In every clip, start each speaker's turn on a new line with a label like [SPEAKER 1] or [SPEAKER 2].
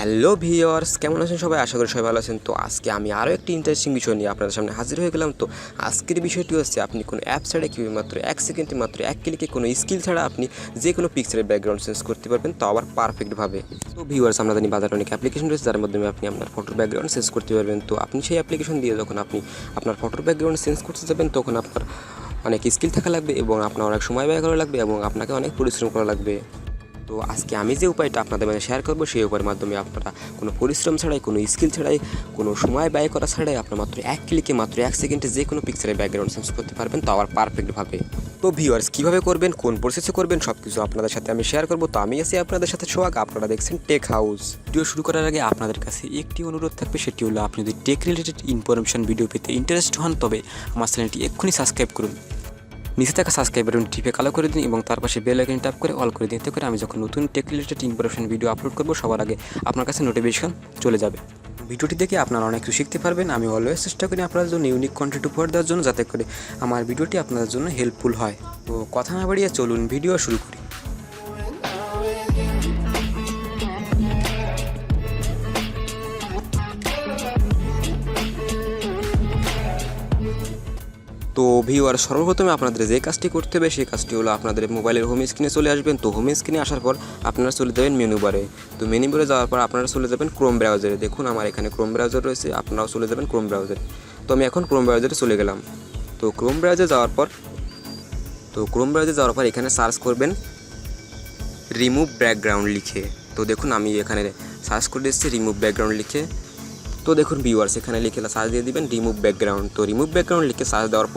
[SPEAKER 1] Hello viewers, কেমন আছেন সবাই? আশা করি সবাই ভালো আছেন। তো আজকে আমি আরও একটি ইন্টারেস্টিং বিষয় নিয়ে আপনাদের সামনে হাজির হয়ে গেলাম। তো আজকের বিষয়টি হচ্ছে আপনি কোনো অ্যাপ ছাড়া কীভাবে মাত্র 1 সেকেন্ডে মাত্র 1 ক্লিকে কোনো স্কিল ছাড়া আপনি যে কোনো পিকচারের ব্যাকগ্রাউন্ড চেঞ্জ করতে পারবেন, তো আবার পারফেক্টভাবে। তো ভিউয়ার্স, আমরা জানি বাজারে অনেক অ্যাপ্লিকেশন রয়েছে যার মাধ্যমে আপনি আপনার ফটোর ব্যাকগ্রাউন্ড চেঞ্জ করতে পারবেন। তো আপনি সেই অ্যাপ্লিকেশন দিয়ে যখন আপনি আপনার ফটোর ব্যাকগ্রাউন্ড চেঞ্জ করতে যাবেন, তখন আপনার অনেক স্কিল থাকা লাগবে এবং আপনার অনেক সময় ব্যয় করা লাগবে এবং আপনাকে অনেক পরিশ্রম করা লাগবে। তো আজকে আমি যে উপায়টা আপনাদের মাঝে শেয়ার করবো, সেই উপায়ের মাধ্যমে আপনারা কোনো পরিশ্রম ছাড়াই, কোনো স্কিল ছাড়াই, কোনো সময় ব্যয় করা ছাড়াই আপনার মাত্র 1 ক্লিকে মাত্র 1 সেকেন্ডে যে কোনো পিকচারের ব্যাকগ্রাউন্ড চেঞ্জ করতে পারবেন, তো আবার পারফেক্টভাবে। তো ভিউয়ার্স, কীভাবে করবেন, কোন প্রসেসে করবেন, সব কিছু আপনাদের সাথে আমি শেয়ার করবো। তো আমি আছি আপনাদের সাথে সোহাগ, আপনারা দেখছেন টেক হাউস। ভিডিও শুরু করার আগে আপনাদের কাছে একটি অনুরোধ থাকবে, সেটি হলো আপনি যদি টেক রিলেটেড ইনফরমেশন ভিডিও পেতে ইন্টারেস্ট হন, তবে আমার চ্যানেলটি এক্ষুনি সাবস্ক্রাইব করুন। নিচে থাকা সাবস্ক্রাইব বাটন টিপে কালো করে দিন এবং তার পাশে বেল আইকন ট্যাপ করে অল করে দিন। এতে করে আমি যখন নতুন tech related information video upload করবো, সবার আগে আপনার কাছে নোটিফিকেশন চলে যাবে। ভিডিওটি দেখে আপনারা অনেক কিছু শিখতে পারবেন। আমি অলওয়েজ চেষ্টা করি আপনাদের জন্য ইউনিক কন্টেন্ট উপহার দেওয়ার জন্য, যাতে করে আমার ভিডিওটি আপনাদের জন্য হেল্পফুল হয়। তো কথা না বাড়িয়ে চলুন ভিডিও শুরু করি। তো ভিউয়ার, সর্বপ্রথমে আপনাদের যে কাজটি করতে হবে, সেই কাজটি হলো আপনাদের মোবাইলের হোম স্ক্রিনে চলে আসবেন। তো হোম স্ক্রিনে আসার পর আপনারা চলে যাবেন মেনু বারে। তো মেনু বারে যাওয়ার পর আপনারা চলে যাবেন ক্রোম ব্রাউজারে। দেখুন আমার এখানে ক্রোম ব্রাউজার রয়েছে, আপনারাও চলে যাবেন ক্রোম ব্রাউজারে। তো আমি এখন ক্রোম ব্রাউজারে চলে গেলাম। তো ক্রোম ব্রাউজারে যাওয়ার পর এখানে সার্চ করবেন রিমুভ ব্যাকগ্রাউন্ড লিখে। তো দেখুন আমি এখানে সার্চ করে দিচ্ছি রিমুভ ব্যাকগ্রাউন্ড লিখে। তো দেখুন ভিউয়ার্স, এখানে লিখে সার্চ দিয়ে দিবেন রিমুভ ব্যাকগ্রাউন্ড। তো রিমুভ ব্যাকগ্রাউন্ড লিখে সার্চ দেওয়ার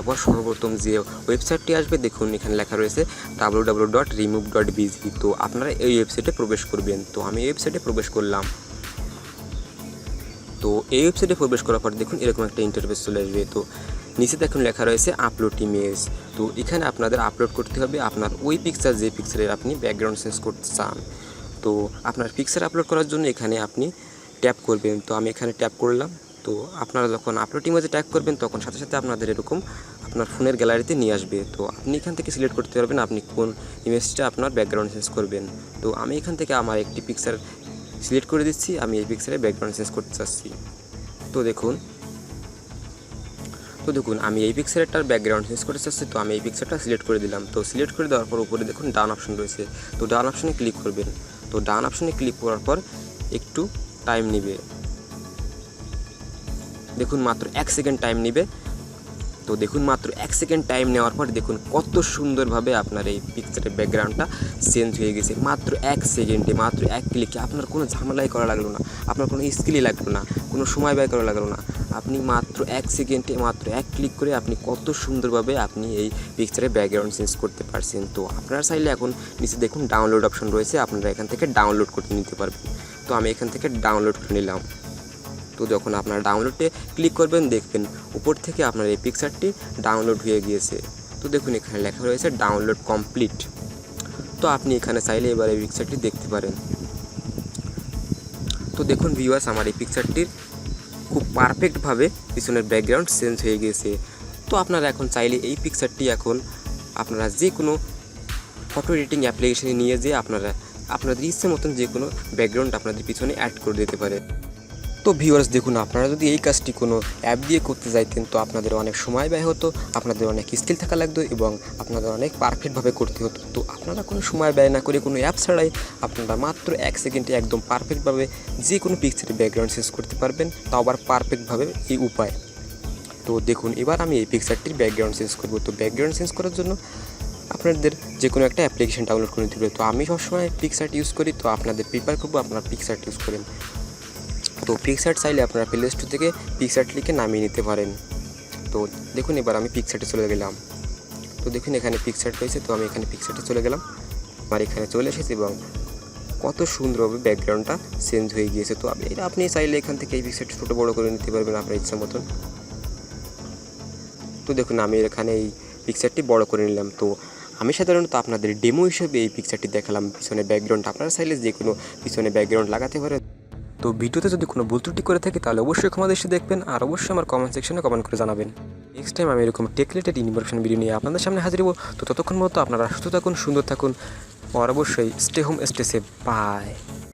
[SPEAKER 1] পর সর্বপ্রথম যে ওয়েবসাইটটি আসবে, দেখুন এখানে লেখা রয়েছে www.remove.bg। তো আপনারা এই ওয়েবসাইটে প্রবেশ করবেন। তো আমি এই ওয়েবসাইটে প্রবেশ করলাম। তো এই ওয়েবসাইটে প্রবেশ করার পর দেখুন এরকম একটা ইন্টারফেস চলে আসবে। তো নিচে দেখুন লেখা রয়েছে আপলোড ইমেজ। তো এখানে আপনাদের আপলোড করতে হবে আপনার ওই পিকচার, যে পিকচারের আপনি ব্যাকগ্রাউন্ড চেঞ্জ করতে চান। তো আপনার পিকচার আপলোড করার জন্য এখানে আপনি ট্যাপ করবেন। তো আমি এখানে ট্যাপ করলাম। তো আপনারা যখন আপলোড ইমেজে ট্যাপ করবেন, তখন সাথে সাথে আপনাদের এরকম আপনার ফোনের গ্যালারিতে নিয়ে আসবে। তো আপনি এখান থেকে সিলেক্ট করতে পারবেন আপনি কোন ইমেজটা আপনার ব্যাকগ্রাউন্ড চেঞ্জ করবেন। তো আমি এখান থেকে আমার একটি পিকচার সিলেক্ট করে দিচ্ছি, আমি এই পিকচারে ব্যাকগ্রাউন্ড চেঞ্জ করতে চাচ্ছি। তো দেখুন আমি এই পিকচারটার ব্যাকগ্রাউন্ড চেঞ্জ করতে চাচ্ছি। তো আমি এই পিকচারটা সিলেক্ট করে দিলাম। তো সিলেক্ট করে দেওয়ার পর উপরে দেখুন ডান অপশন রয়েছে। তো ডান অপশনে ক্লিক করবেন। তো ডান অপশনে ক্লিক করার পর একটু টাইম নেবে, দেখুন মাত্র 1 সেকেন্ড টাইম নেবে। তো দেখুন মাত্র 1 সেকেন্ড টাইম নেওয়ার পর দেখুন কত সুন্দরভাবে আপনার এই পিকচারের ব্যাকগ্রাউন্ডটা চেঞ্জ হয়ে গেছে মাত্র 1 সেকেন্ডে, মাত্র 1 ক্লিকে। আপনার কোনো ঝামেলাই করা লাগলো না, আপনার কোনো স্কিলই লাগলো না, কোনো সময় ব্যয় করা লাগলো না। আপনি মাত্র 1 সেকেন্ডে মাত্র 1 ক্লিক করে আপনি কত সুন্দরভাবে আপনি এই পিকচারের ব্যাকগ্রাউন্ড চেঞ্জ করতে পারছেন। তো আপনারা চাইলে এখন নিচে দেখুন ডাউনলোড অপশন রয়েছে, আপনারা এখান থেকে ডাউনলোড করতে নিতে পারবেন। তো আমি এখান থেকে ডাউনলোড করে নিলাম। তো যখন আপনারা ডাউনলোডে ক্লিক করবেন, দেখবেন উপর থেকে আপনার এই পিকচারটি ডাউনলোড হয়ে গিয়েছে। তো দেখুন এখানে লেখা রয়েছে ডাউনলোড কমপ্লিট। তো আপনি এখানে চাইলে এবার এই পিকচারটি দেখতে পারেন। তো দেখুন ভিউয়ার্স, আমার এই পিকচারটির খুব পারফেক্টভাবে পিছনের ব্যাকগ্রাউন্ড চেঞ্জ হয়ে গিয়েছে। তো আপনারা এখন চাইলে এই পিকচারটি এখন আপনারা যে কোনো ফটো এডিটিং অ্যাপ্লিকেশনে নিয়ে যেয়ে আপনাদের ইচ্ছে মতন যে কোনো ব্যাকগ্রাউন্ড আপনাদের পিছনে অ্যাড করে দিতে পারে। তো ভিউয়ার্স দেখুন, আপনারা যদি এই কাজটি কোনো অ্যাপ দিয়ে করতে চাইতেন, তো আপনাদের অনেক সময় ব্যয় হতো, আপনাদের অনেক স্কিল থাকা লাগতো এবং আপনাদের অনেক পারফেক্টভাবে করতে হতো। তো আপনারা কোনো সময় ব্যয় না করে, কোনো অ্যাপ ছাড়াই আপনারা মাত্র 1 সেকেন্ডে একদম পারফেক্টভাবে যে কোনো পিকচারের ব্যাকগ্রাউন্ড চেঞ্জ করতে পারবেন, তাও আবার পারফেক্টভাবে এই উপায়। তো দেখুন এবার আমি এই পিকচারটির ব্যাকগ্রাউন্ড চেঞ্জ করব। তো ব্যাকগ্রাউন্ড চেঞ্জ করার জন্য আপনাদের যে কোনো একটা অ্যাপ্লিকেশন ডাউনলোড করে নিতে হবে। তো আমি সবসময় পিকচারটি ইউজ করি, তো আপনাদের প্রিফার করবো আপনারা পিকচারটি ইউজ করেন। তো পিকচার চাইলে আপনারা প্লে স্টোর থেকে পিকচারটি লিখে নামিয়ে নিতে পারেন। তো দেখুন এবার আমি পিকচারটি চলে গেলাম। তো দেখুন এখানে পিকচার রয়েছে। তো আমি এখানে পিকচারটি চলে গেলাম, আমার এখানে চলে এসেছি এবং কত সুন্দরভাবে ব্যাকগ্রাউন্ডটা চেঞ্জ হয়ে গিয়েছে। তো আপনি চাইলে এখান থেকে এই পিকচারটি ছোটো বড়ো করে নিতে পারবেন আপনার ইচ্ছা মতন। তো দেখুন আমি এখানে এই পিকচারটি বড় করে নিলাম। তো আমি সাধারণত আপনাদের ডেমো হিসেবে এই পিকচারটি দেখালাম পিছনে ব্যাকগ্রাউন্ড। আপনারা চাইলে যে কোনো পিছনে ব্যাকগ্রাউন্ড লাগাতে পারেন। তো ভিডিওতে যদি কোনো ভুল ত্রুটি করে থাকে, তাহলে অবশ্যই ক্ষমা দৃষ্টি দেখবেন আর অবশ্যই আমার কমেন্ট সেকশনে কমেন্ট করে জানাবেন। নেক্সট টাইম আমি এরকম টেক রিলেটেড ইনফরমেশন ভিডিও নিয়ে আপনাদের সামনে হাজির হব। তো ততক্ষণ মতো আপনারা সুস্থ থাকুন, সুন্দর থাকুন। আর অবশ্যই stay home stay safe, by.